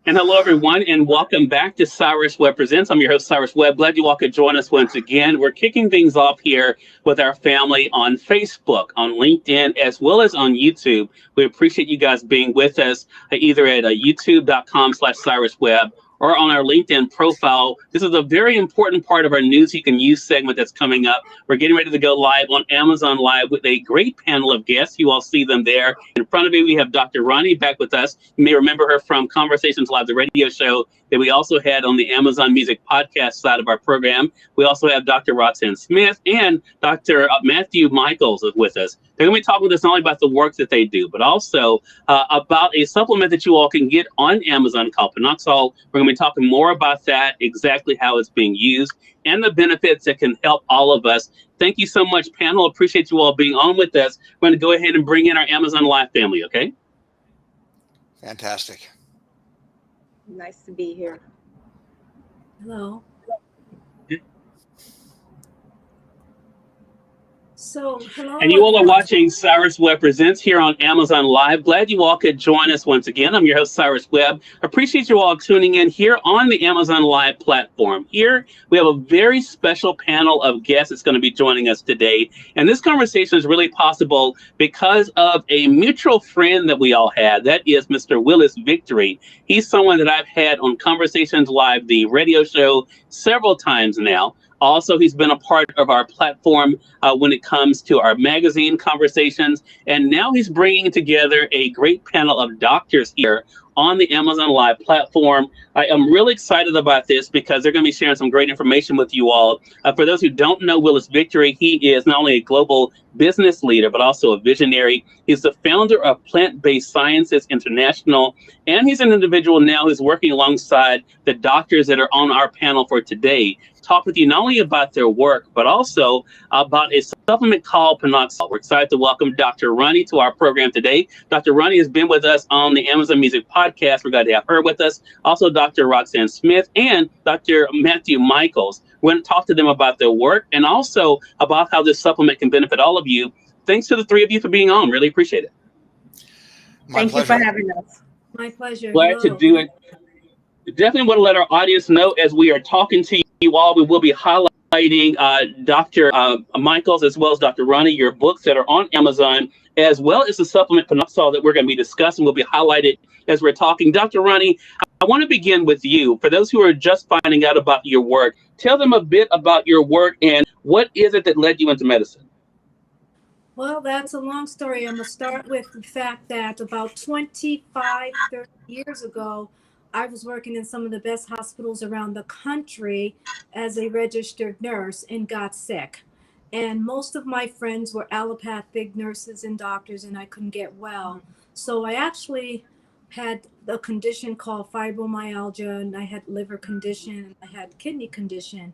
And hello, everyone, and welcome back to Cyrus Webb Presents. I'm your host, Cyrus Webb. Glad you all could join us once again. We're kicking things off here with our family on Facebook, on LinkedIn, as well as on YouTube. We appreciate you guys being with us either at youtube.com/Cyrus Webb or on our LinkedIn profile. This is a very important part of our News You Can Use segment that's coming up. We're getting ready to go live on Amazon Live with a great panel of guests. You all see them there. In front of me, we have Dr. Roni back with us. You may remember her from Conversations Live, the radio show that we also had on the Amazon Music podcast side of our program. We also have Dr. Roxanne Smith and Dr. Matthew Michaels with us. They're going to be talking with us not only about the work that they do, but also about a supplement that you all can get on Amazon called Panoxol. We're going to be talking more about that, exactly how it's being used, and the benefits that can help all of us. Thank you so much, panel. Appreciate you all being on with us. We're going to go ahead and bring in our Amazon Live family, okay? Fantastic. Nice to be here. Hello. So, hello. And you all are watching Cyrus Webb Presents here on Amazon Live. Glad you all could join us once again. I'm your host, Cyrus Webb. Appreciate you all tuning in here on the Amazon Live platform. Here, we have a very special panel of guests that's going to be joining us today. And this conversation is really possible because of a mutual friend that we all had. That is Mr. Willis Victory. He's someone that I've had on Conversations Live, the radio show, several times now. Also, he's been a part of our platform when it comes to our magazine conversations. And now he's bringing together a great panel of doctors here on the Amazon Live platform. I am really excited about this because they're going to be sharing some great information with you all. For those who don't know Willis Victory, he is not only a global business leader, but also a visionary. He's the founder of Plant-Based Sciences International, and he's an individual now who's working alongside the doctors that are on our panel for today. Talk with you not only about their work, but also about a supplement called Panoxol. We're excited to welcome Dr. Roni to our program today. Dr. Roni has been with us on the Amazon Music podcast. We're glad to have her with us. Also, Dr. Roxanne Smith and Dr. Matthew Michaels. We're going to talk to them about their work and also about how this supplement can benefit all of you. Thanks to the three of you for being on. Really appreciate it. Thank you for having us. My pleasure. Glad to do it. Definitely want to let our audience know as we are talking to you all, we will be highlighting Dr. Michaels as well as Dr. Roni, your books that are on Amazon, as well as the supplement Panoxol that we're going to be discussing will be highlighted as we're talking. Dr. Roni, I want to begin with you. For those who are just finding out about your work, tell them a bit about your work and what is it that led you into medicine? Well, that's a long story. I'm going to start with the fact that about 25, 30 years ago, I was working in some of the best hospitals around the country as a registered nurse and got sick. And most of my friends were allopathic nurses and doctors, and I couldn't get well. So I actually had a condition called fibromyalgia, and I had liver condition, I had kidney condition.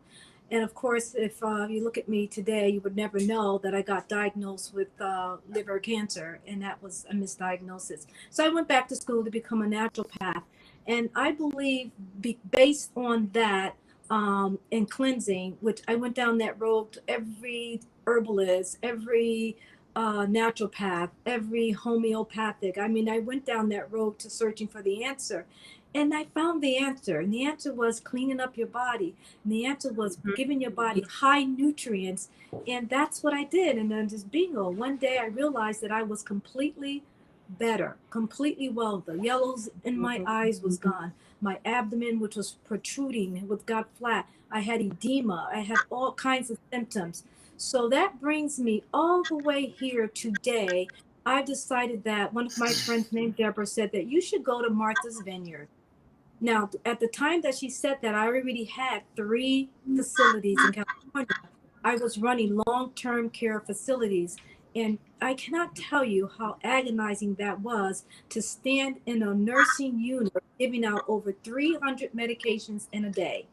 And of course, if you look at me today, you would never know that I got diagnosed with liver cancer, and that was a misdiagnosis. So I went back to school to become a naturopath. And I believe based on that and cleansing, which I went down that road to every herbalist, every naturopath, every homeopathic. I mean, I went down that road to searching for the answer. And I found the answer. And the answer was cleaning up your body. And the answer was giving your body high nutrients. And that's what I did. And then just bingo, one day I realized that I was completely better, completely well. The yellows in my eyes was gone. My abdomen, which was protruding, got flat. I had edema. I had all kinds of symptoms. So that brings me all the way here today. I decided that one of my friends named Deborah said that you should go to Martha's Vineyard. Now, at the time that she said that, I already had 3 facilities in California. I was running long-term care facilities. And I cannot tell you how agonizing that was to stand in a nursing unit giving out over 300 medications in a day.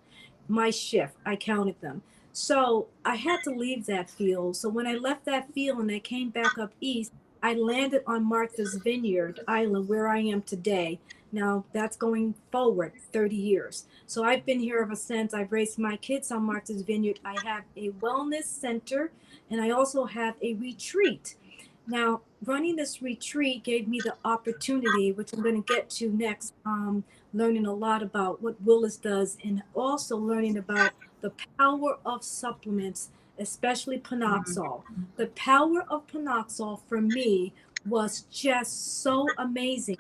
My shift, I counted them. So I had to leave that field. So when I left that field and I came back up east, I landed on Martha's Vineyard Island where I am today. Now that's going forward 30 years. So I've been here ever since. I've raised my kids on Martha's Vineyard. I have a wellness center and I also have a retreat. Now, running this retreat gave me the opportunity, which I'm going to get to next, learning a lot about what Willis does and also learning about the power of supplements, especially Panoxol. The power of Panoxol for me was just so amazing.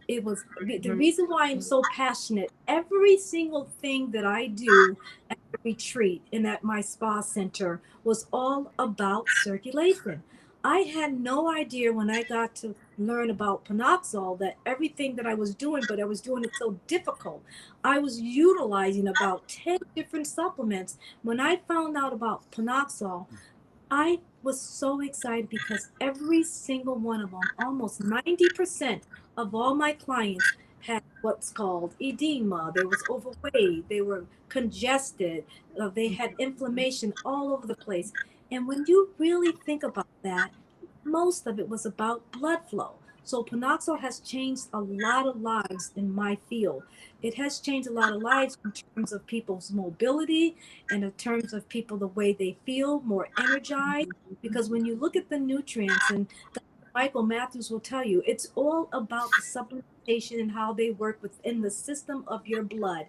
It was the reason why I'm so passionate. Every single thing that I do at the retreat and at my spa center was all about circulation. I had no idea when I got to learn about Panoxol that everything that I was doing, but I was doing it so difficult. I was utilizing about 10 different supplements. When I found out about Panoxol, I was so excited because every single one of them, almost 90% of all my clients had what's called edema. They was overweight, they were congested, they had inflammation all over the place. And when you really think about that, most of it was about blood flow. So Panoxol has changed a lot of lives in my field. It has changed a lot of lives in terms of people's mobility and in terms of people, the way they feel more energized. Because when you look at the nutrients, and Dr. Michael Matthews will tell you, it's all about the supplementation and how they work within the system of your blood.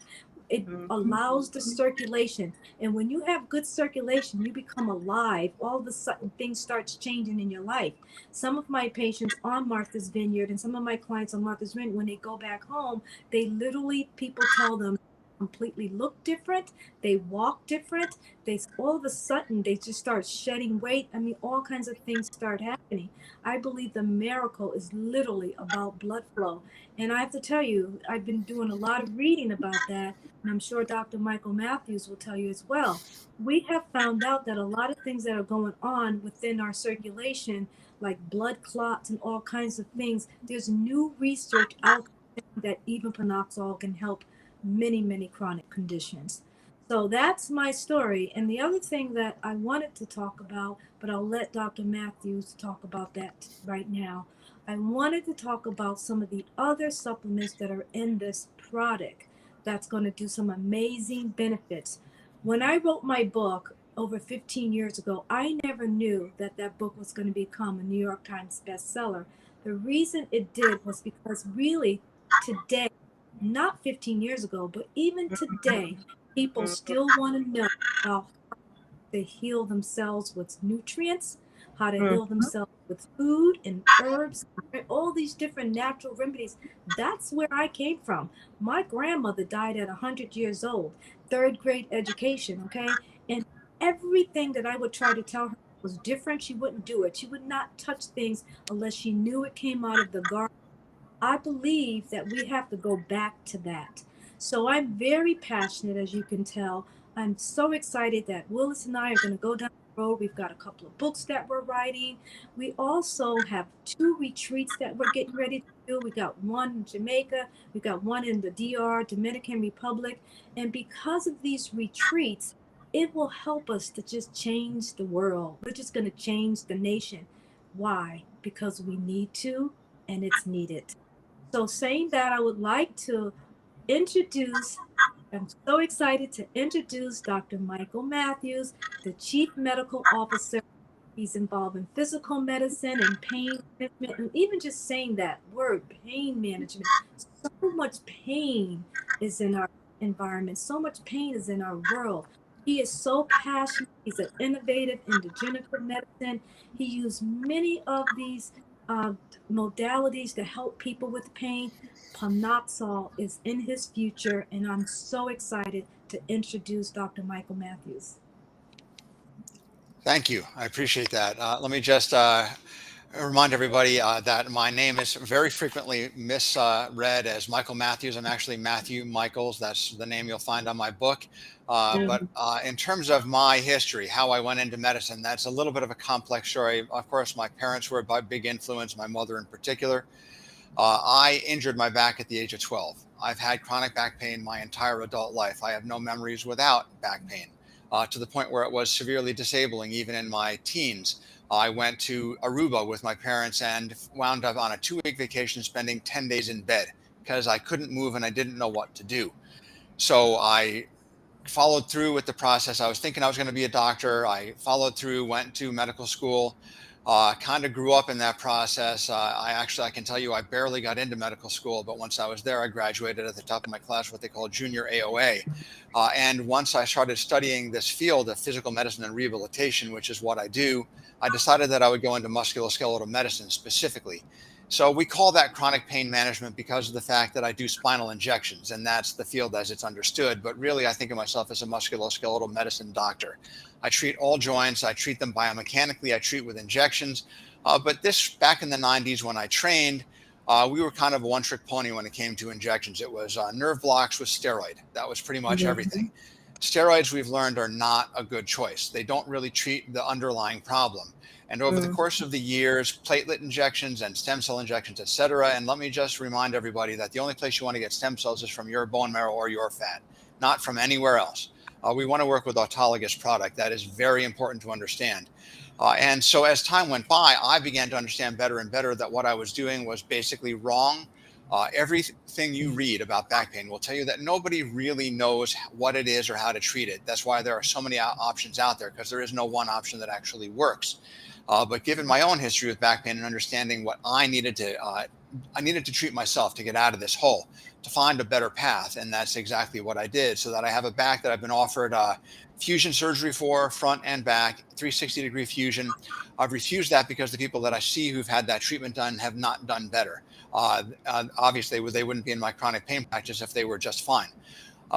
It allows the circulation. And when you have good circulation, you become alive. All of a sudden, things starts changing in your life. Some of my patients on Martha's Vineyard and some of my clients on Martha's Vineyard, when they go back home, they literally, people tell them, completely look different, they walk different, they all of a sudden they just start shedding weight. I mean, all kinds of things start happening. I believe the miracle is literally about blood flow. And I have to tell you, I've been doing a lot of reading about that, and I'm sure Dr. Michael Matthews will tell you as well. We have found out that a lot of things that are going on within our circulation, like blood clots and all kinds of things, there's new research out there that even Panoxol can help many, many chronic conditions. So that's my story. And the other thing that I wanted to talk about, but I'll let Dr. Matthews talk about that right now. I wanted to talk about some of the other supplements that are in this product that's going to do some amazing benefits. When I wrote my book over 15 years ago, I never knew that that book was going to become a New York Times bestseller. The reason it did was because really today, not 15 years ago, but even today, people still want to know how to heal themselves with nutrients, how to heal themselves with food and herbs, all these different natural remedies. That's where I came from. My grandmother died at 100 years old, third grade education, okay? And everything that I would try to tell her was different. She wouldn't do it. She would not touch things unless she knew it came out of the garden. I believe that we have to go back to that. So I'm very passionate, as you can tell. I'm so excited that Willis and I are going to go down the road. We've got a couple of books that we're writing. We also have 2 retreats that we're getting ready to do. We got one in Jamaica. We got one in the DR, Dominican Republic. And because of these retreats, it will help us to just change the world. We're just going to change the nation. Why? Because we need to, and it's needed. So saying that, I would like to introduce, I'm so excited to introduce Dr. Michael Matthews, the Chief Medical Officer. He's involved in physical medicine and pain management, and even just saying that word, pain management. So much pain is in our environment. So much pain is in our world. He is so passionate. He's an innovative in degenerative medicine. He used many of these uh, modalities to help people with pain. Panoxol is in his future, and I'm so excited to introduce Dr. Michael Matthews. Thank you. I appreciate that. Let me just remind everybody that my name is very frequently misread as Michael Matthews. I'm actually Matthew Michaels. That's the name you'll find on my book. But in terms of my history, how I went into medicine, that's a little bit of a complex story. Of course, my parents were a big influence, my mother in particular. I injured my back at the age of 12. I've had chronic back pain my entire adult life. I have no memories without back pain, to the point where it was severely disabling even in my teens. I went to Aruba with my parents and wound up on a 2-week vacation spending 10 days in bed because I couldn't move and I didn't know what to do. So I followed through with the process. I was thinking I was going to be a doctor. I followed through, went to medical school, Kind of grew up in that process. I can tell you, I barely got into medical school, but once I was there, I graduated at the top of my class, what they call junior AOA. And once I started studying this field of physical medicine and rehabilitation, which is what I do, I decided that I would go into musculoskeletal medicine specifically. So we call that chronic pain management because of the fact that I do spinal injections, and that's the field as it's understood. But really, I think of myself as a musculoskeletal medicine doctor. I treat all joints. I treat them biomechanically. I treat with injections. But this back in the 90s when I trained, we were kind of a one-trick pony when it came to injections. It was nerve blocks with steroid. That was pretty much everything. Steroids, we've learned, are not a good choice. They don't really treat the underlying problem. And over the course of the years, platelet injections and stem cell injections, et cetera. And let me just remind everybody that the only place you want to get stem cells is from your bone marrow or your fat, not from anywhere else. We want to work with autologous product. That is very important to understand. And so as time went by, I began to understand better and better that what I was doing was basically wrong. Everything you read about back pain will tell you that nobody really knows what it is or how to treat it. That's why there are so many options out there, because there is no one option that actually works. But given my own history with back pain and understanding what I needed to treat myself to get out of this hole, to find a better path. And that's exactly what I did, so that I have a back that I've been offered fusion surgery for, front and back, 360-degree fusion. I've refused that because the people that I see who've had that treatment done have not done better. Obviously, they wouldn't be in my chronic pain practice if they were just fine.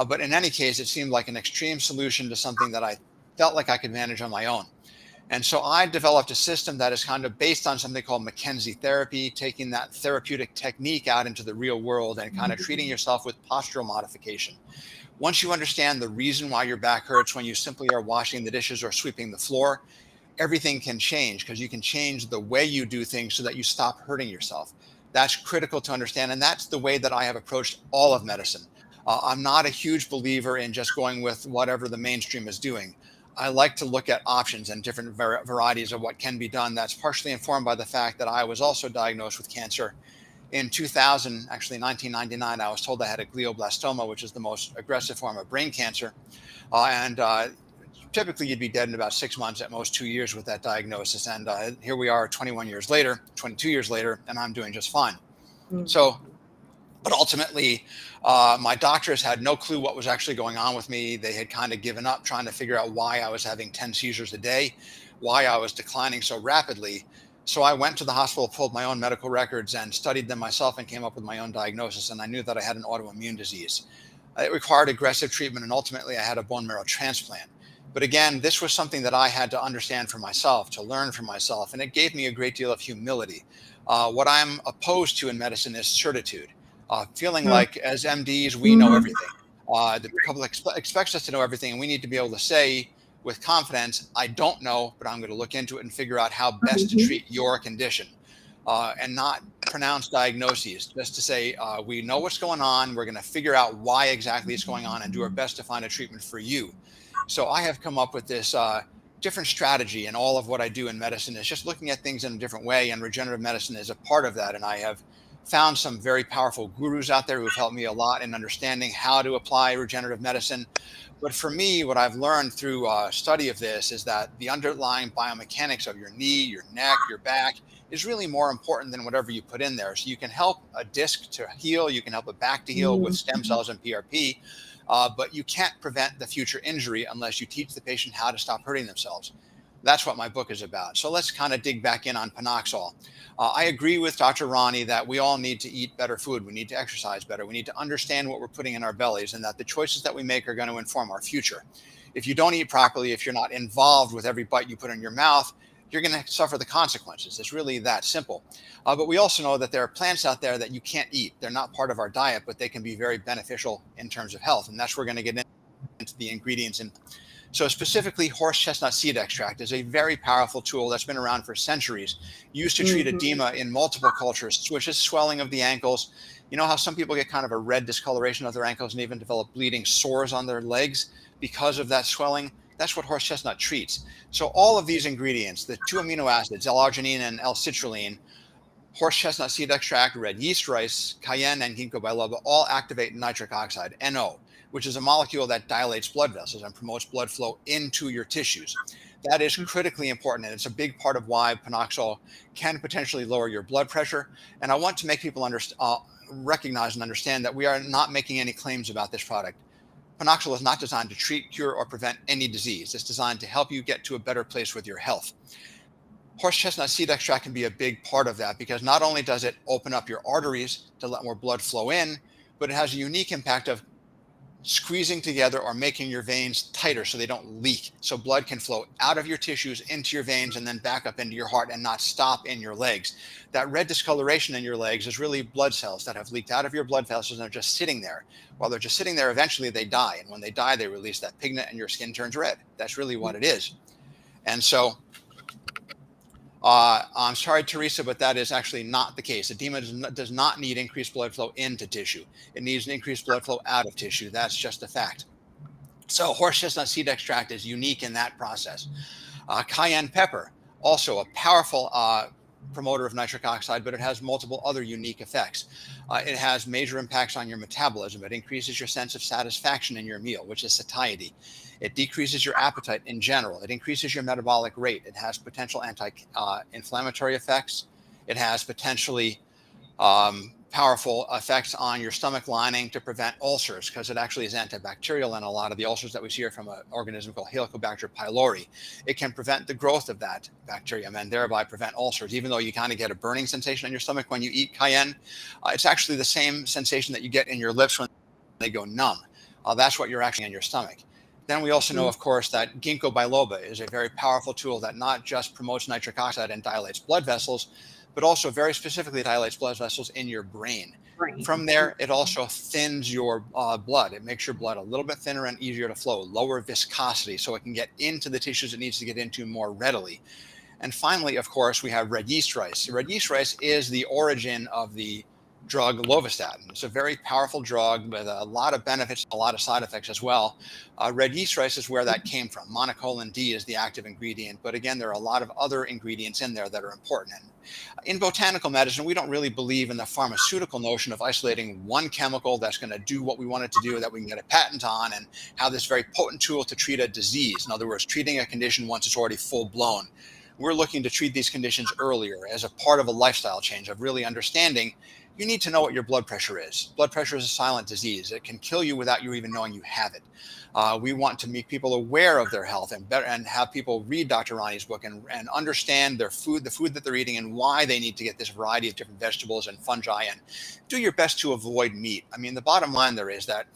But in any case, it seemed like an extreme solution to something that I felt like I could manage on my own. And so I developed a system that is kind of based on something called McKenzie therapy, taking that therapeutic technique out into the real world and kind of treating yourself with postural modification. Once you understand the reason why your back hurts when you simply are washing the dishes or sweeping the floor, everything can change, because you can change the way you do things so that you stop hurting yourself. That's critical to understand. And that's the way that I have approached all of medicine. I'm not a huge believer in just going with whatever the mainstream is doing. I like to look at options and different varieties of what can be done. That's partially informed by the fact that I was also diagnosed with cancer in 2000, actually 1999. I was told I had a glioblastoma, which is the most aggressive form of brain cancer. Typically you'd be dead in about 6 months, at most 2 years with that diagnosis. And here we are 22 years later, and I'm doing just fine. But ultimately, my doctors had no clue what was actually going on with me. They had kind of given up trying to figure out why I was having 10 seizures a day, why I was declining so rapidly. So I went to the hospital, pulled my own medical records and studied them myself and came up with my own diagnosis. And I knew that I had an autoimmune disease. It required aggressive treatment, and ultimately I had a bone marrow transplant. But again, this was something that I had to understand for myself, to learn for myself. And it gave me a great deal of humility. What I'm opposed to in medicine is certitude. Feeling like as MDs, we know everything. The public expects us to know everything, and we need to be able to say with confidence, I don't know, but I'm going to look into it and figure out how best to treat your condition, and not pronounce diagnoses, just to say, we know what's going on. We're going to figure out why exactly it's going on and do our best to find a treatment for you. So I have come up with this different strategy, and all of what I do in medicine is just looking at things in a different way, and regenerative medicine is a part of that. And I have found some very powerful gurus out there who have helped me a lot in understanding how to apply regenerative medicine. But for me, what I've learned through study of this is that the underlying biomechanics of your knee, your neck, your back is really more important than whatever you put in there. So you can help a disc to heal, you can help a back to heal with stem cells and PRP, but you can't prevent the future injury unless you teach the patient how to stop hurting themselves. That's what my book is about. So let's kind of dig back in on panoxol. I agree with Dr. Roni that we all need to eat better food. We need to exercise better. We need to understand what we're putting in our bellies, and that the choices that we make are going to inform our future. If you don't eat properly, if you're not involved with every bite you put in your mouth, you're going to suffer the consequences. It's really that simple. But we also know that there are plants out there that you can't eat. They're not part of our diet, but they can be very beneficial in terms of health. And that's where we're going to get into the ingredients. And so specifically, horse chestnut seed extract is a very powerful tool that's been around for centuries, used to treat edema in multiple cultures, which is swelling of the ankles. You know how some people get kind of a red discoloration of their ankles and even develop bleeding sores on their legs because of that swelling? That's what horse chestnut treats. So all of these ingredients, the 2 amino acids, L-arginine and L-citrulline, horse chestnut seed extract, red yeast rice, cayenne, and Ginkgo biloba all activate nitric oxide, NO, which is a molecule that dilates blood vessels and promotes blood flow into your tissues. That is critically important, and it's a big part of why Panoxol can potentially lower your blood pressure. And I want to make people recognize and understand that we are not making any claims about this product. Panoxol is not designed to treat, cure, or prevent any disease. It's designed to help you get to a better place with your health. Horse chestnut seed extract can be a big part of that, because not only does it open up your arteries to let more blood flow in, but it has a unique impact of squeezing together or making your veins tighter so they don't leak. So blood can flow out of your tissues into your veins and then back up into your heart and not stop in your legs. That red discoloration in your legs is really blood cells that have leaked out of your blood vessels and are just sitting there. While they're just sitting there, eventually they die. And when they die, they release that pigment and your skin turns red. That's really what it is. And so I'm sorry, Teresa, but that is actually not the case. Edema does not need increased blood flow into tissue. It needs an increased blood flow out of tissue. That's just a fact. So horse chestnut seed extract is unique in that process. Cayenne pepper, also a powerful promoter of nitric oxide, but it has multiple other unique effects. It has major impacts on your metabolism. It increases your sense of satisfaction in your meal, which is satiety. It decreases your appetite in general. It increases your metabolic rate. It has potential anti-inflammatory effects. It has potentially powerful effects on your stomach lining to prevent ulcers, because it actually is antibacterial, and a lot of the ulcers that we see are from an organism called Helicobacter pylori. It can prevent the growth of that bacterium and thereby prevent ulcers. Even though you kind of get a burning sensation in your stomach when you eat cayenne, it's actually the same sensation that you get in your lips when they go numb. That's what you're actually in your stomach. Then we also know, of course, that Ginkgo biloba is a very powerful tool that not just promotes nitric oxide and dilates blood vessels, but also very specifically dilates blood vessels in your brain. From there, it also thins your blood. It makes your blood a little bit thinner and easier to flow, lower viscosity, so it can get into the tissues it needs to get into more readily. And finally, of course, we have red yeast rice. Red yeast rice is the origin of the drug lovastatin. It's a very powerful drug with a lot of benefits, a lot of side effects as well. Red yeast rice is where that came from. Monocolin D is the active ingredient, but again, there are a lot of other ingredients in there that are important. And in botanical medicine, we don't really believe in the pharmaceutical notion of isolating one chemical that's going to do what we want it to do, that we can get a patent on, and have this very potent tool to treat a disease. In other words, treating a condition once it's already full blown. We're looking to treat these conditions earlier as a part of a lifestyle change, of really understanding you need to know what your blood pressure is. Blood pressure is a silent disease. It can kill you without you even knowing you have it. We want to make people aware of their health and have people read Dr. Roni's book and understand their food, the food that they're eating, and why they need to get this variety of different vegetables and fungi, and do your best to avoid meat. I mean, the bottom line there is that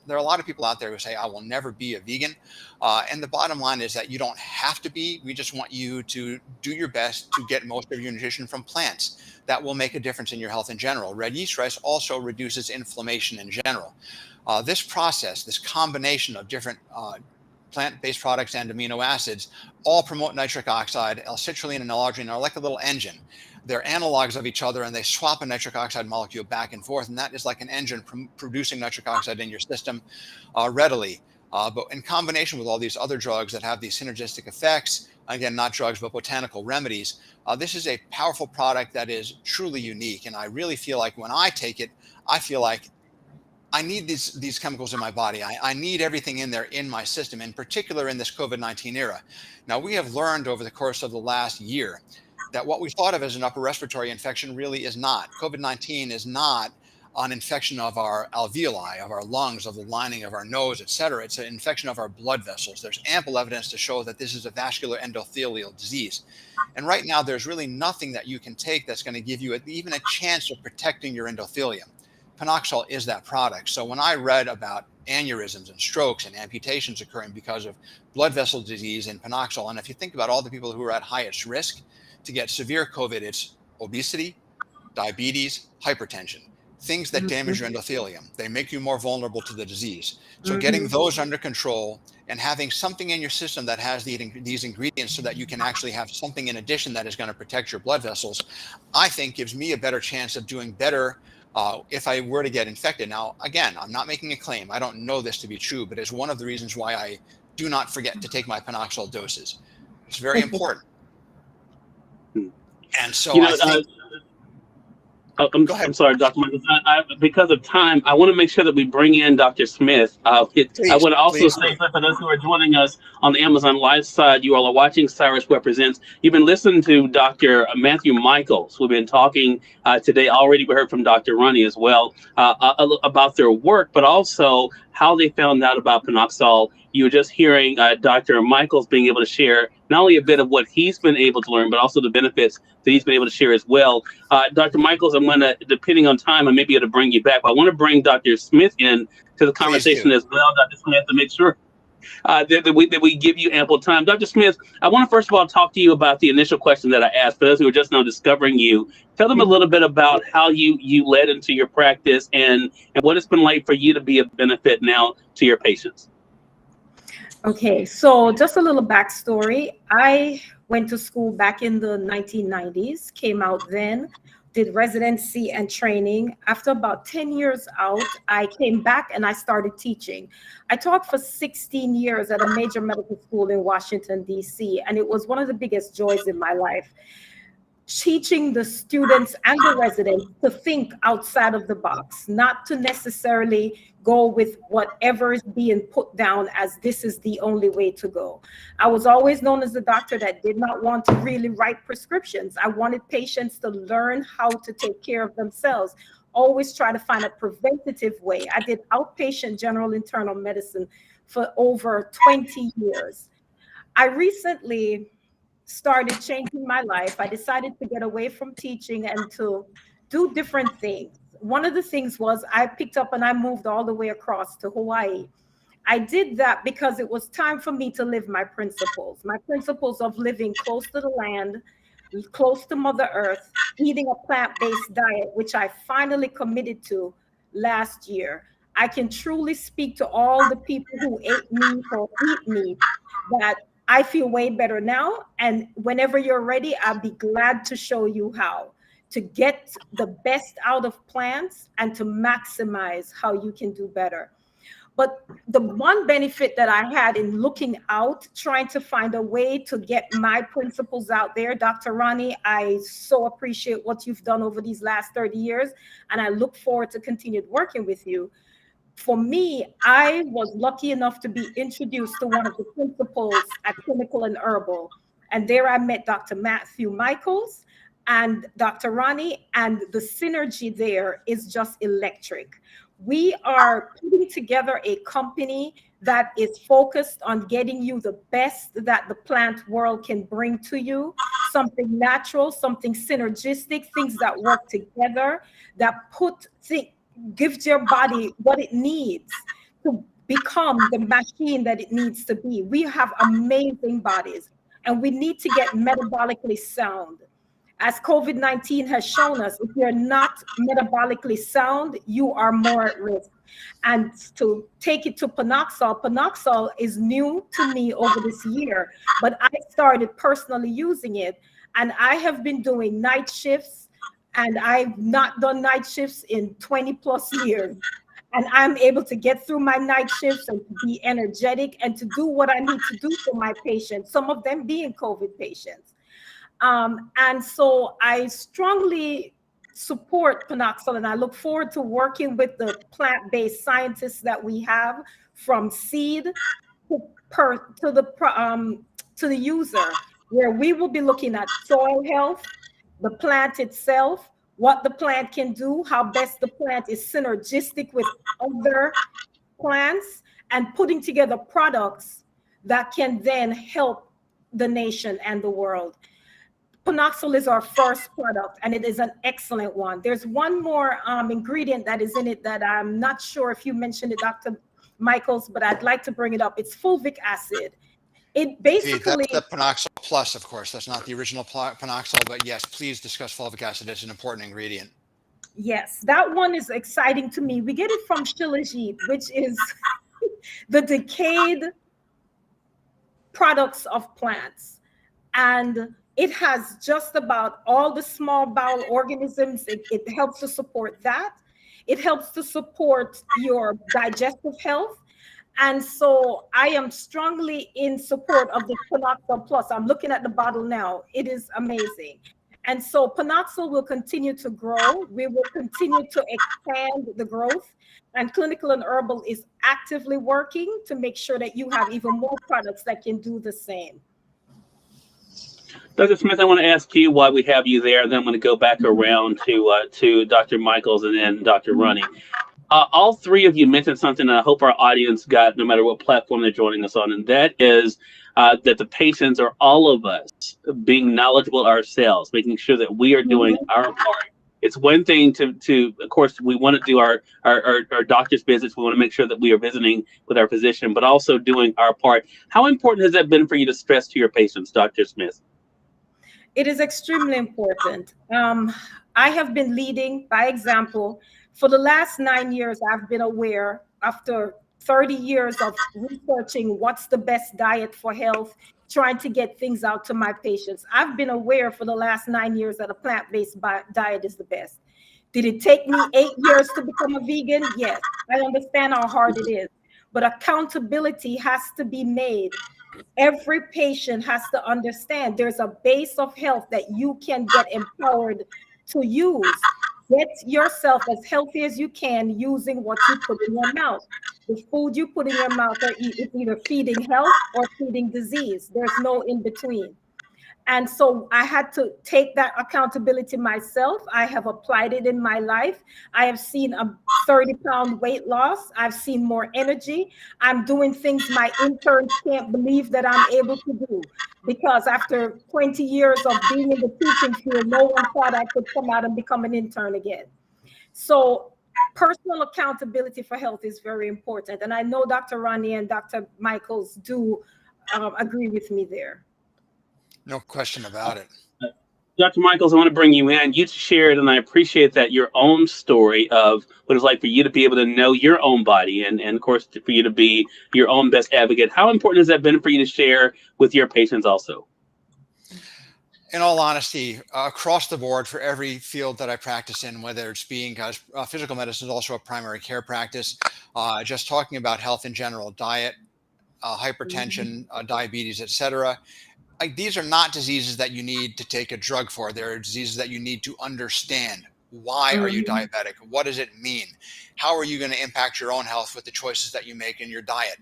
there are a lot of people out there who say, I will never be a vegan. And the bottom line is that you don't have to be. We just want you to do your best to get most of your nutrition from plants. That will make a difference in your health in general. Red yeast rice also reduces inflammation in general. This process, this combination of different plant-based products and amino acids, all promote nitric oxide. L-citrulline and L-arginine are like a little engine. They're analogs of each other, and they swap a nitric oxide molecule back and forth, and that is like an engine producing nitric oxide in your system readily. But in combination with all these other drugs that have these synergistic effects, again, not drugs, but botanical remedies, this is a powerful product that is truly unique. And I really feel like when I take it, I feel like I need these chemicals in my body. I need everything in there in my system, in particular in this COVID-19 era. Now, we have learned over the course of the last year that what we thought of as an upper respiratory infection really is not. COVID-19 is not an infection of our alveoli, of our lungs, of the lining of our nose, et cetera. It's an infection of our blood vessels. There's ample evidence to show that this is a vascular endothelial disease. And right now, there's really nothing that you can take that's going to give you even a chance of protecting your endothelium. Panoxol is that product. So when I read about aneurysms and strokes and amputations occurring because of blood vessel disease in Panoxol, and if you think about all the people who are at highest risk to get severe COVID, it's obesity, diabetes, hypertension, things that damage your endothelium. They make you more vulnerable to the disease. So getting those under control and having something in your system that has these ingredients so that you can actually have something in addition that is going to protect your blood vessels, I think gives me a better chance of doing better if I were to get infected. Now, again, I'm not making a claim. I don't know this to be true, but it's one of the reasons why I do not forget to take my Panoxol doses. It's very important. And so I think, Oh, Go ahead. I'm sorry, Dr. Michaels. Because of time, I want to make sure that we bring in Dr. Smith. I Please, want to also please say do. that for those who are joining us on the Amazon Live side, you all are watching Cyrus Represents. You've been listening to Dr. Matthew Michaels. We've been talking today already. We heard from Dr. Roni as well about their work, but also how they found out about Panoxol. You were just hearing Dr. Michaels being able to share not only a bit of what he's been able to learn, but also the benefits that he's been able to share as well. Dr. Michaels, I'm going to, depending on time, I may be able to bring you back. But I want to bring Dr. Smith in to the Please conversation do. as well, Dr. Smith, to make sure that we give you ample time. Dr. Smith, I want to first of all talk to you about the initial question that I asked. For those who are just now discovering you, tell them a little bit about how you led into your practice and what it's been like for you to be of benefit now to your patients. Okay, so just a little backstory. I went to school back in the 1990s, came out then, did residency and training. After about 10 years out, I came back and I started teaching. I taught for 16 years at a major medical school in Washington, D.C., and it was one of the biggest joys in my life. Teaching the students and the residents to think outside of the box, not to necessarily go with whatever is being put down as this is the only way to go. I was always known as the doctor that did not want to really write prescriptions. I wanted patients to learn how to take care of themselves, always try to find a preventative way. I did outpatient general internal medicine for over 20 years. I recently started changing my life. I decided to get away from teaching and to do different things. One of the things was I picked up and I moved all the way across to Hawaii. I did that because it was time for me to live my principles of living close to the land, close to Mother Earth, eating a plant-based diet, which I finally committed to last year. I can truly speak to all the people who ate meat or eat meat that I feel way better now. And whenever you're ready, I'll be glad to show you how to get the best out of plants and to maximize how you can do better. But the one benefit that I had in looking out, trying to find a way to get my principles out there, Dr. Roni, I so appreciate what you've done over these last 30 years. And I look forward to continued working with you. For me, I was lucky enough to be introduced to one of the principals at Clinical and Herbal. And there I met Dr. Matthew Michaels and Dr. Roni, and the synergy there is just electric. We are putting together a company that is focused on getting you the best that the plant world can bring to you, something natural, something synergistic, things that work together, that gives your body what it needs to become the machine that it needs to be. We have amazing bodies and we need to get metabolically sound. As COVID-19 has shown us, if you're not metabolically sound, you are more at risk. And to take it to Panoxol is new to me over this year, but I started personally using it and I have been doing night shifts. And I've not done night shifts in 20 plus years. And I'm able to get through my night shifts and to be energetic and to do what I need to do for my patients, some of them being COVID patients. And so I strongly support Panoxol, and I look forward to working with the plant-based scientists that we have from seed to the user, where we will be looking at soil health, the plant itself, what the plant can do, how best the plant is synergistic with other plants, and putting together products that can then help the nation and the world. Panoxol is our first product, and it is an excellent one. There's one more ingredient that is in it that I'm not sure if you mentioned it, Dr. Michaels, but I'd like to bring it up. It's fulvic acid. It basically— That's the Panoxol Plus, of course. That's not the original Panoxol, but yes, please discuss fulvic acid. It's an important ingredient. Yes, that one is exciting to me. We get it from shilajit, which is the decayed products of plants. And it has just about all the small bowel organisms. It helps to support that. It helps to support your digestive health. And so I am strongly in support of the Panoxol Plus. I'm looking at the bottle now. It is amazing. And so Panoxyl will continue to grow. We will continue to expand the growth. And Clinical and Herbal is actively working to make sure that you have even more products that can do the same. Dr. Smith, I want to ask you why we have you there. Then I'm going to go back around to Dr. Michaels and then Dr. Roni. All three of you mentioned something that I hope our audience got, no matter what platform they're joining us on, and that is that the patients are all of us being knowledgeable ourselves, making sure that we are doing our part. It's one thing to of course, we want to do our doctor's visits. We want to make sure that we are visiting with our physician, but also doing our part. How important has that been for you to stress to your patients, Dr. Smith? It is extremely important. I have been leading by example. For the last 9 years, I've been aware, after 30 years of researching what's the best diet for health, trying to get things out to my patients. I've been aware for the last 9 years that a plant-based diet is the best. Did it take me 8 years to become a vegan? Yes, I understand how hard it is, but accountability has to be made. Every patient has to understand there's a base of health that you can get empowered to use. Get yourself as healthy as you can using what you put in your mouth. The food you put in your mouth is either feeding health or feeding disease. There's no in between. And so I had to take that accountability myself. I have applied it in my life. I have seen a 30-pound weight loss. I've seen more energy. I'm doing things my interns can't believe that I'm able to do, because after 20 years of being in the teaching field, no one thought I could come out and become an intern again. So personal accountability for health is very important. And I know Dr. Roni and Dr. Michaels do agree with me there. No question about it. Dr. Michaels, I want to bring you in. You shared, and I appreciate that, your own story of what it's like for you to be able to know your own body and of course, for you to be your own best advocate. How important has that been for you to share with your patients also? In all honesty, across the board for every field that I practice in, whether it's being, because physical medicine is also a primary care practice, just talking about health in general, diet, hypertension, diabetes, etc. These are not diseases that you need to take a drug for. They're diseases that you need to understand. Why are you diabetic? What does it mean? How are you going to impact your own health with the choices that you make in your diet?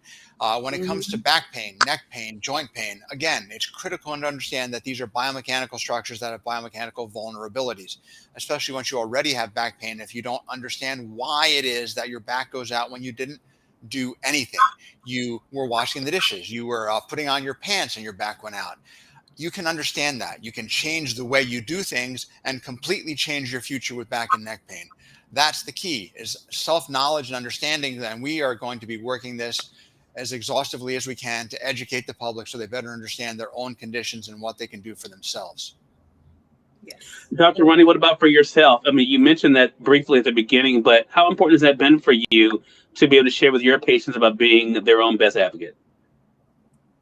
When it comes to back pain, neck pain, joint pain, again, it's critical to understand that these are biomechanical structures that have biomechanical vulnerabilities, especially once you already have back pain. If you don't understand why it is that your back goes out when you didn't do anything, you were washing the dishes, you were putting on your pants and your back went out. You can understand that. You can change the way you do things and completely change your future with back and neck pain. That's the key, is self-knowledge and understanding. And we are going to be working this as exhaustively as we can to educate the public so they better understand their own conditions and what they can do for themselves. Yes. Dr. Roni, what about for yourself? I mean, you mentioned that briefly at the beginning, but how important has that been for you to be able to share with your patients about being their own best advocate?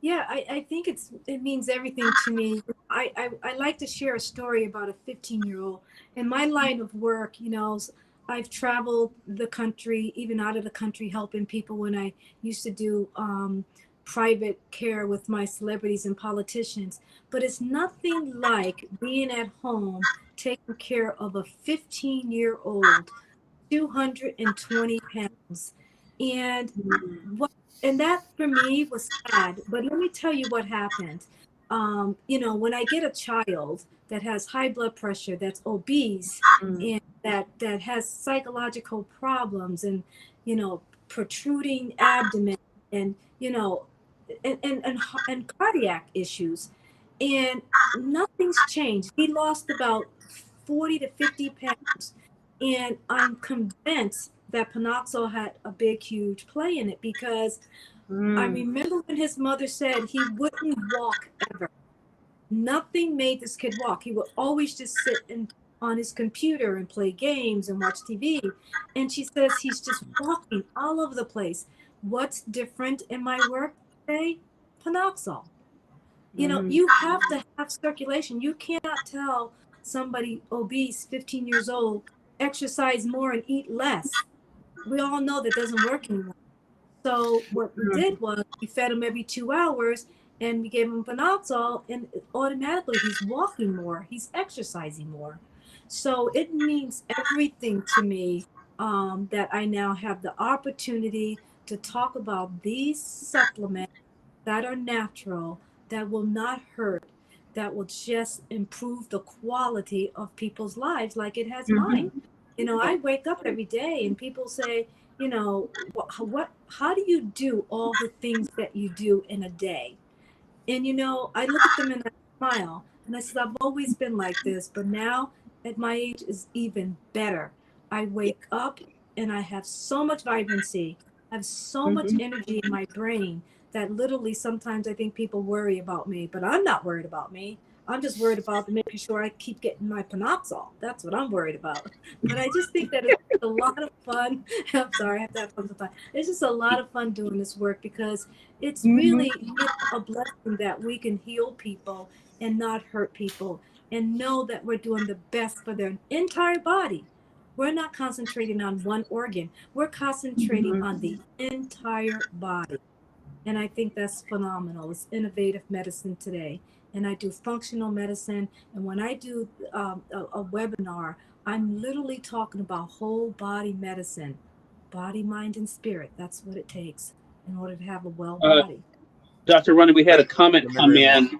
Yeah, I think it means everything to me. I like to share a story about a 15-year-old. In my line of work, I've traveled the country, even out of the country, helping people when I used to do private care with my celebrities and politicians. But it's nothing like being at home taking care of a 15-year-old, 220 pounds. And that for me was sad. But let me tell you what happened. When I get a child that has high blood pressure, that's obese, and that has psychological problems and, protruding abdomen and, and cardiac issues, and nothing's changed. He lost about 40 to 50 pounds. And I'm convinced that Panoxyl had a big, huge play in it, because I remember when his mother said he wouldn't walk ever. Nothing made this kid walk. He would always just sit on his computer and play games and watch TV. And she says he's just walking all over the place. What's different in my work today? Panoxyl. You have to have circulation. You cannot tell somebody obese, 15 years old, exercise more and eat less. We all know that doesn't work anymore. So what we did was we fed him every 2 hours, and we gave him panoxol, and automatically he's walking more, he's exercising more. So it means everything to me, that I now have the opportunity to talk about these supplements that are natural, that will not hurt, that will just improve the quality of people's lives like it has mine. You know, I wake up every day and people say, you know, how do you do all the things that you do in a day? And you know, I look at them and I smile and I said, I've always been like this, but now at my age is even better. I wake up and I have so much vibrancy, I have so much energy in my brain that literally sometimes I think people worry about me, but I'm not worried about me. I'm just worried about making sure I keep getting my panoxol. That's what I'm worried about. But I just think that it's a lot of fun. I'm sorry, I have to have fun sometimes. It's just a lot of fun doing this work because it's really a blessing that we can heal people and not hurt people and know that we're doing the best for their entire body. We're not concentrating on one organ. We're concentrating on the entire body. And I think that's phenomenal. It's innovative medicine today. And I do functional medicine. And when I do a webinar, I'm literally talking about whole body medicine, body, mind, and spirit. That's what it takes in order to have a well body. Dr. Roni, we had a comment come Remember in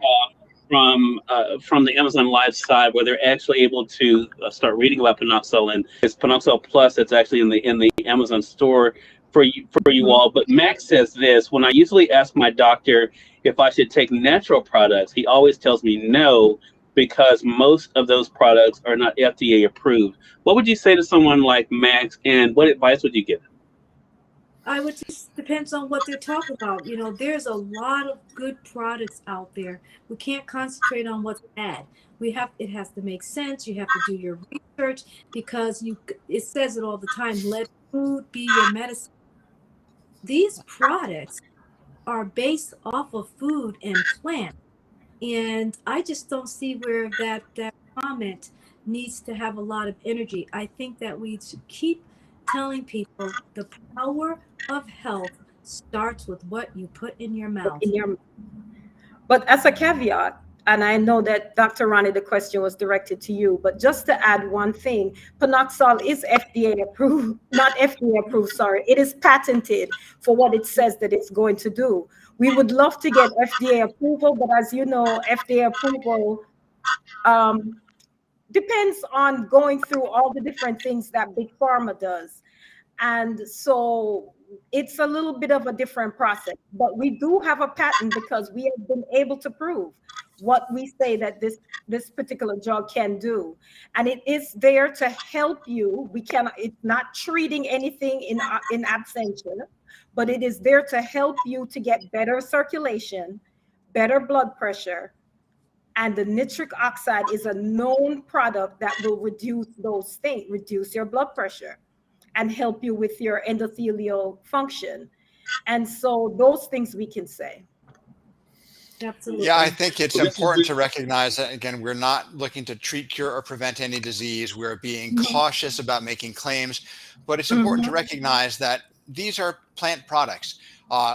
from the Amazon Live side where they're actually able to start reading about Panoxol, and it's Panoxol Plus that's actually in the Amazon store for you all. But Max says this: when I usually ask my doctor if I should take natural products, he always tells me no because most of those products are not FDA approved. What would you say to someone like Max, and what advice would you give? I would just depends on what they're talking about. You know, there's a lot of good products out there. We can't concentrate on what's bad. It has to make sense. You have to do your research because it says it all the time. Let food be your medicine. These products are based off of food and plant. And I just don't see where that comment needs to have a lot of energy. I think that we should keep telling people the power of health starts with what you put in your mouth. But as a caveat, and I know that Dr. Roni, the question was directed to you, but just to add one thing, Panoxol is FDA approved, not FDA approved, sorry. It is patented for what it says that it's going to do. We would love to get FDA approval, but as you know, FDA approval depends on going through all the different things that Big Pharma does. And so it's a little bit of a different process, but we do have a patent because we have been able to prove what we say that this particular drug can do. And it is there to help you. It's not treating anything in absentia, but it is there to help you to get better circulation, better blood pressure. And the nitric oxide is a known product that will reduce those things, reduce your blood pressure and help you with your endothelial function. And so those things we can say. Absolutely. Yeah, I think it's important to recognize that, again, we're not looking to treat, cure, or prevent any disease. We're being cautious about making claims, but it's important to recognize that these are plant products.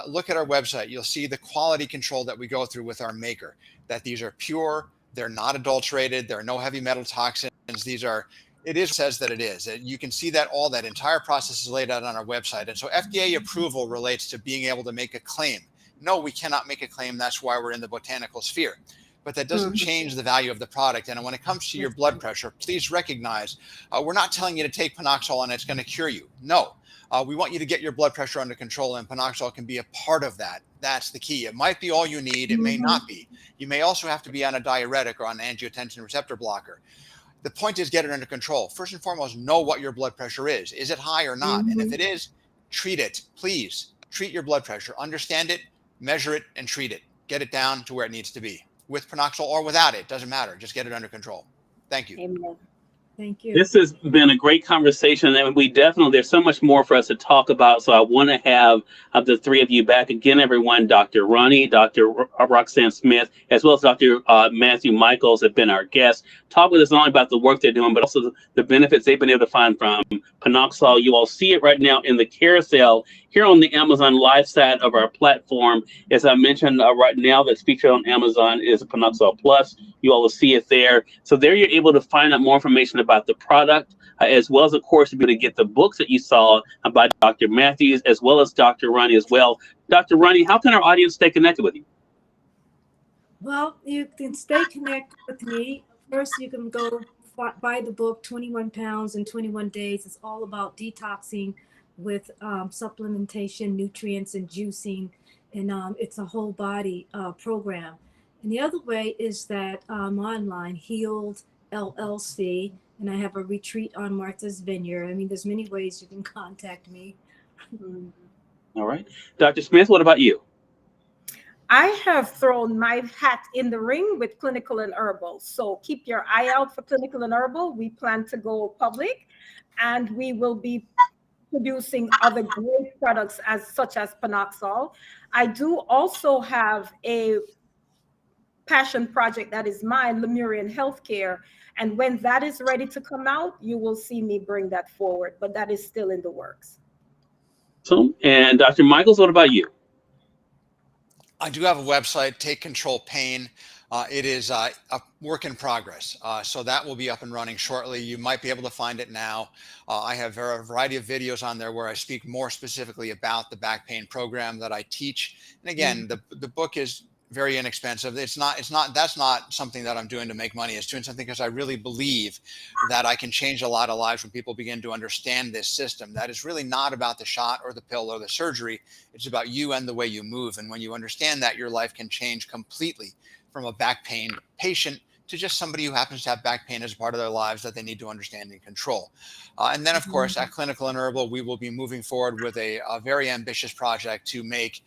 Look at our website. You'll see the quality control that we go through with our maker, that these are pure, they're not adulterated, there are no heavy metal toxins. It says that it is. You can see that all that entire process is laid out on our website. And so FDA approval relates to being able to make a claim. No, we cannot make a claim. That's why we're in the botanical sphere. But that doesn't change the value of the product. And when it comes to your blood pressure, please recognize we're not telling you to take Panoxol and it's going to cure you. No, we want you to get your blood pressure under control, and Panoxol can be a part of that. That's the key. It might be all you need. It may not be. You may also have to be on a diuretic or on an angiotensin receptor blocker. The point is, get it under control. First and foremost, know what your blood pressure is. Is it high or not? And if it is, treat it. Please treat your blood pressure. Understand it, measure it, and treat it. Get it down to where it needs to be. With Panoxol or without it, doesn't matter. Just get it under control. Thank you. Amen. Thank you. This has been a great conversation, and there's so much more for us to talk about. So I want to have the three of you back again, everyone. Dr. Roni, Dr. Roxanne Smith, as well as Dr. Matthew Michaels have been our guests. Talk with us not only about the work they're doing, but also the benefits they've been able to find from Panoxol. You all see it right now in the carousel here on the Amazon Live side of our platform. As I mentioned, right now that's featured on Amazon is Panoxol Plus. You all will see it there. So there you're able to find out more information about the product, as well as, of course, to be able to get the books that you saw by Dr. Matthews, as well as Dr. Roni as well. Dr. Roni, how can our audience stay connected with you? Well, you can stay connected with me. First, you can go buy the book, 21 Pounds in 21 Days. It's all about detoxing with supplementation, nutrients, and juicing. And it's a whole body program. And the other way is that I'm online, Healed LLC, and I have a retreat on Martha's Vineyard. I mean, there's many ways you can contact me. All right. Dr. Smith, what about you? I have thrown my hat in the ring with Clinical and Herbal. So keep your eye out for Clinical and Herbal. We plan to go public, and we will be producing other great products such as Panoxol. I do also have a passion project that is mine, Lemurian Healthcare. And when that is ready to come out, you will see me bring that forward, but that is still in the works. So, and Dr. Michaels, what about you? I do have a website, Take Control Pain. It is a work in progress. So that will be up and running shortly. You might be able to find it now. I have a variety of videos on there where I speak more specifically about the back pain program that I teach. And again, the book is very inexpensive. That's not something that I'm doing to make money. It's doing something because I really believe that I can change a lot of lives when people begin to understand this system. That is really not about the shot or the pill or the surgery. It's about you and the way you move. And when you understand that, your life can change completely from a back pain patient to just somebody who happens to have back pain as part of their lives that they need to understand and control. And then, of course, at Clinical and Herbal, we will be moving forward with a very ambitious project to make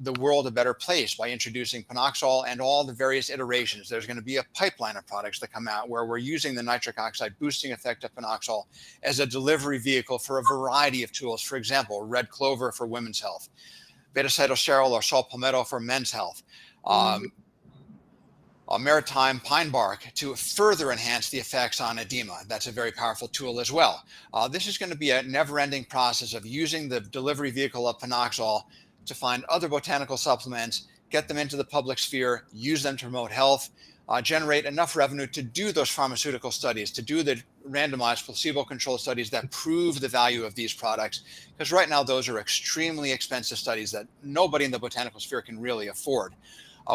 the world a better place by introducing Panoxol and all the various iterations. There's going to be a pipeline of products that come out where we're using the nitric oxide boosting effect of Panoxol as a delivery vehicle for a variety of tools. For example, red clover for women's health, beta-cytosterol or saw palmetto for men's health, maritime pine bark to further enhance the effects on edema. That's a very powerful tool as well. This is going to be a never-ending process of using the delivery vehicle of Panoxol to find other botanical supplements, get them into the public sphere, use them to promote health, generate enough revenue to do those pharmaceutical studies, to do the randomized placebo-controlled studies that prove the value of these products. Because right now, those are extremely expensive studies that nobody in the botanical sphere can really afford.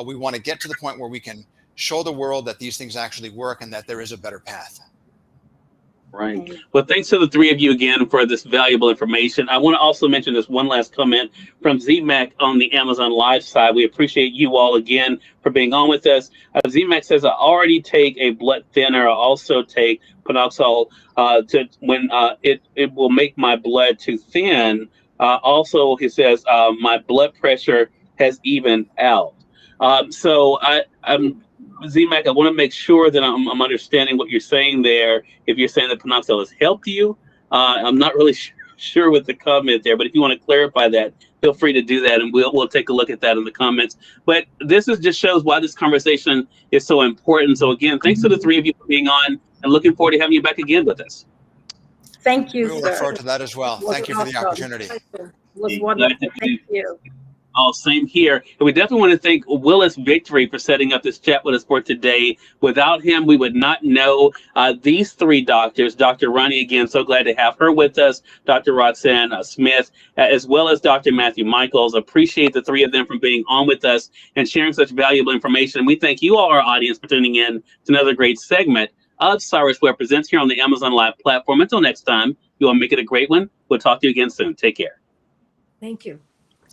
We want to get to the point where we can show the world that these things actually work and that there is a better path. Right. Well, thanks to the three of you again for this valuable information. I want to also mention this one last comment from ZMAC on the Amazon Live side. We appreciate you all again for being on with us. ZMAC says, I already take a blood thinner. I also take Panoxol it will make my blood too thin. Also, he says, my blood pressure has evened out. So I'm ZMAC, I want to make sure that I'm understanding what you're saying there. If you're saying that Panoxol has helped you, I'm not really sure with the comment there, but if you want to clarify that, feel free to do that, and we'll take a look at that in the comments. But this just shows why this conversation is so important. So again, thanks to the three of you for being on, and looking forward to having you back again with us. Thank you, We will sir. look forward to that as well. Thank you for the opportunity. It was wonderful. Thank you. Oh, same here. And we definitely want to thank Willis Victory for setting up this chat with us for today. Without him, we would not know these three doctors. Dr. Roni, again, so glad to have her with us. Dr. Roxanne Smith, as well as Dr. Matthew Michaels. Appreciate the three of them for being on with us and sharing such valuable information. And we thank you all, our audience, for tuning in to another great segment of Cyrus Webb Presents here on the Amazon Live platform. Until next time, you all make it a great one. We'll talk to you again soon. Take care. Thank you.